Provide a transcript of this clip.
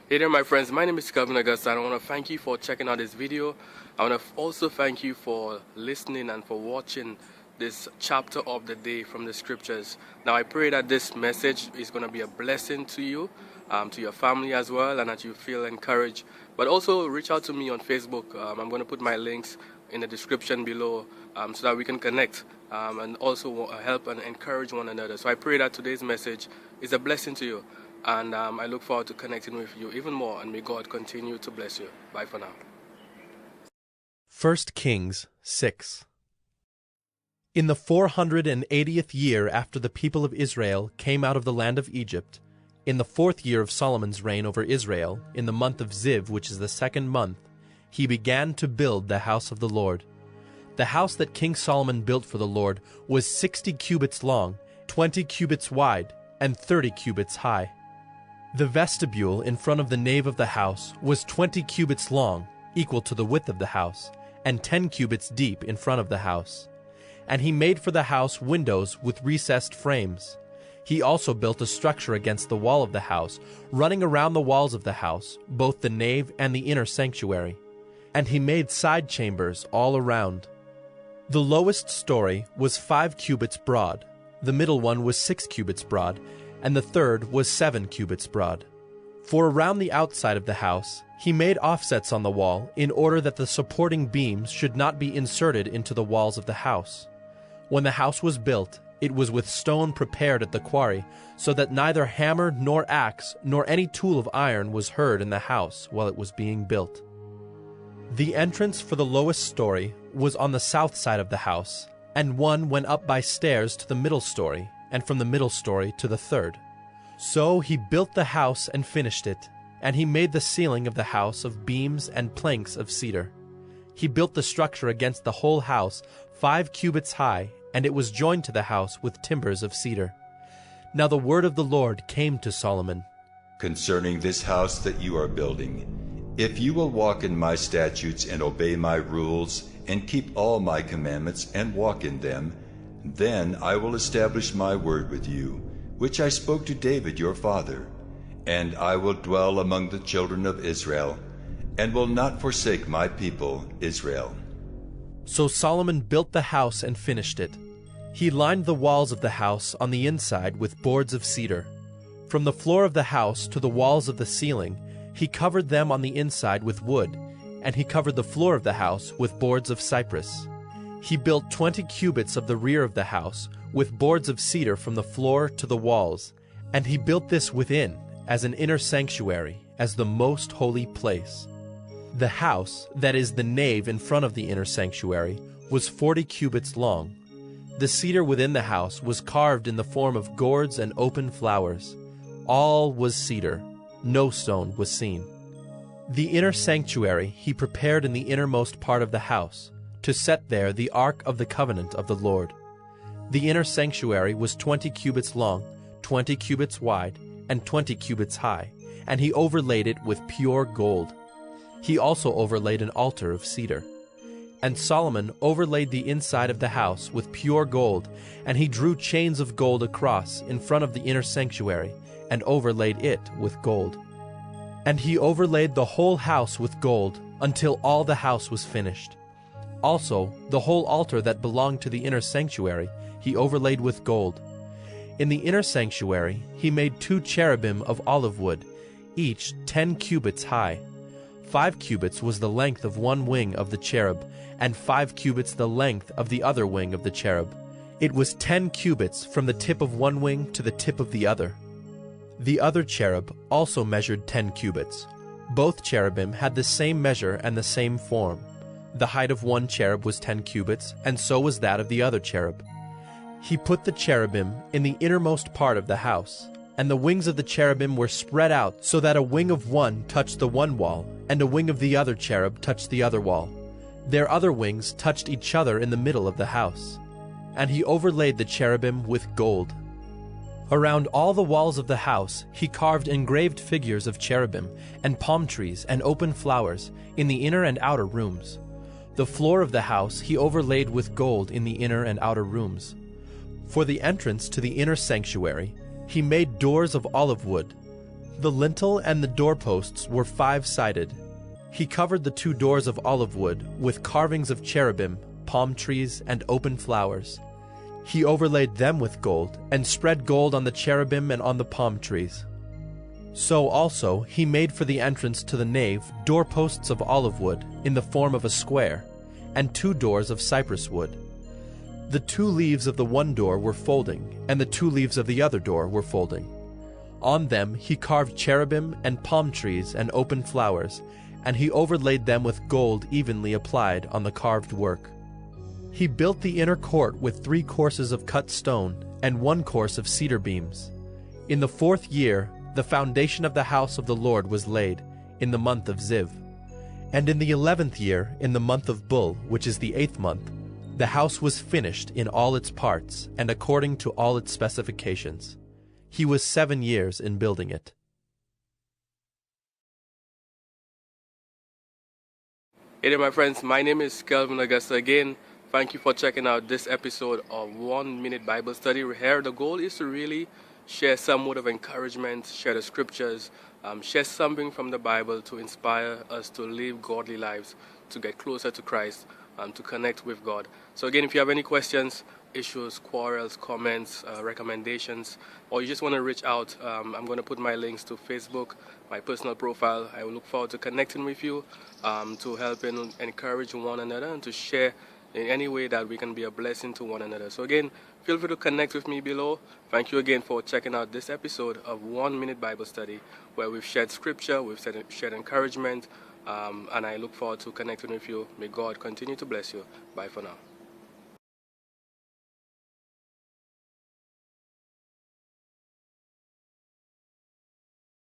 Hey there my friends, my name is Calvin Augusta and I want to thank you for checking out this video. I want to also thank you for listening and for watching this chapter of the day from the scriptures. Now I pray that this message is going to be a blessing to you, to your family as well, and that you feel encouraged. But also reach out to me on Facebook. I'm going to put my links in the description below so that we can connect and also help and encourage one another. So I pray that today's message is a blessing to you. And I look forward to connecting with you even more, and may God continue to bless you. Bye for now. 1 Kings 6. In the 480th year after the people of Israel came out of the land of Egypt, in the 4th year of Solomon's reign over Israel, in the month of Ziv, which is the 2nd month, he began to build the house of the Lord. The house that King Solomon built for the Lord was 60 cubits long, 20 cubits wide, and 30 cubits high. The vestibule in front of the nave of the house was 20 cubits long, equal to the width of the house, and 10 cubits deep in front of the house. And he made for the house windows with recessed frames. He also built a structure against the wall of the house, running around the walls of the house, both the nave and the inner sanctuary. And he made side chambers all around. The lowest story was 5 cubits broad, the middle one was 6 cubits broad, and the third was 7 cubits broad. For around the outside of the house he made offsets on the wall in order that the supporting beams should not be inserted into the walls of the house. When the house was built, it was with stone prepared at the quarry, so that neither hammer nor axe nor any tool of iron was heard in the house while it was being built. The entrance for the lowest story was on the south side of the house, and one went up by stairs to the middle story, and from the middle story to the third. So he built the house and finished it, and he made the ceiling of the house of beams and planks of cedar. He built the structure against the whole house 5 cubits high, and it was joined to the house with timbers of cedar. Now the word of the Lord came to Solomon. Concerning this house that you are building, if you will walk in my statutes and obey my rules, and keep all my commandments and walk in them, then I will establish my word with you, which I spoke to David your father, and I will dwell among the children of Israel, and will not forsake my people Israel. So Solomon built the house and finished it. He lined the walls of the house on the inside with boards of cedar. From the floor of the house to the walls of the ceiling, he covered them on the inside with wood, and he covered the floor of the house with boards of cypress. He built 20 cubits of the rear of the house with boards of cedar from the floor to the walls, and he built this within as an inner sanctuary, as the most holy place. The house, that is the nave in front of the inner sanctuary, was 40 cubits long. The cedar within the house was carved in the form of gourds and open flowers. All was cedar, no stone was seen. The inner sanctuary he prepared in the innermost part of the house, to set there the ark of the covenant of the Lord. The inner sanctuary was 20 cubits long, 20 cubits wide, and 20 cubits high, and he overlaid it with pure gold. He also overlaid an altar of cedar. And Solomon overlaid the inside of the house with pure gold, and he drew chains of gold across in front of the inner sanctuary, and overlaid it with gold. And he overlaid the whole house with gold, until all the house was finished. Also, the whole altar that belonged to the inner sanctuary he overlaid with gold. In the inner sanctuary he made 2 cherubim of olive wood, each 10 cubits high. 5 cubits was the length of one wing of the cherub, and 5 cubits the length of the other wing of the cherub. It was 10 cubits from the tip of one wing to the tip of the other. The other cherub also measured 10 cubits. Both cherubim had the same measure and the same form. The height of one cherub was 10 cubits, and so was that of the other cherub. He put the cherubim in the innermost part of the house, and the wings of the cherubim were spread out so that a wing of one touched the one wall, and a wing of the other cherub touched the other wall. Their other wings touched each other in the middle of the house. And he overlaid the cherubim with gold. Around all the walls of the house he carved engraved figures of cherubim, and palm trees and open flowers in the inner and outer rooms. The floor of the house he overlaid with gold in the inner and outer rooms. For the entrance to the inner sanctuary he made doors of olive wood. The lintel and the doorposts were 5-sided. He covered the 2 doors of olive wood with carvings of cherubim, palm trees, and open flowers. He overlaid them with gold, and spread gold on the cherubim and on the palm trees. So also he made for the entrance to the nave doorposts of olive wood in the form of a square, and 2 doors of cypress wood. The 2 leaves of the one door were folding, and the 2 leaves of the other door were folding. On them he carved cherubim and palm trees and open flowers, and he overlaid them with gold evenly applied on the carved work. He built the inner court with 3 courses of cut stone and 1 course of cedar beams. In the 4th year the foundation of the house of the Lord was laid, in the month of Ziv. And in the 11th year, in the month of Bul, which is the 8th month, the house was finished in all its parts and according to all its specifications. He was 7 years in building it. Hey there, my friends. My name is Kelvin Augusta again. Thank you for checking out this episode of 1 Minute Bible Study. Here, the goal is to really share some word of encouragement, share the scriptures, share something from the Bible to inspire us to live godly lives, to get closer to Christ, to connect with God. So again, if you have any questions, issues, quarrels, comments, recommendations, or you just want to reach out, I'm going to put my links to Facebook, my personal profile. I will look forward to connecting with you, to help and encourage one another and to share in any way that we can be a blessing to one another. So again, feel free to connect with me below. Thank you again for checking out this episode of 1 Minute Bible Study, where we've shared scripture, we've shared encouragement, and I look forward to connecting with you. May God continue to bless you. Bye for now.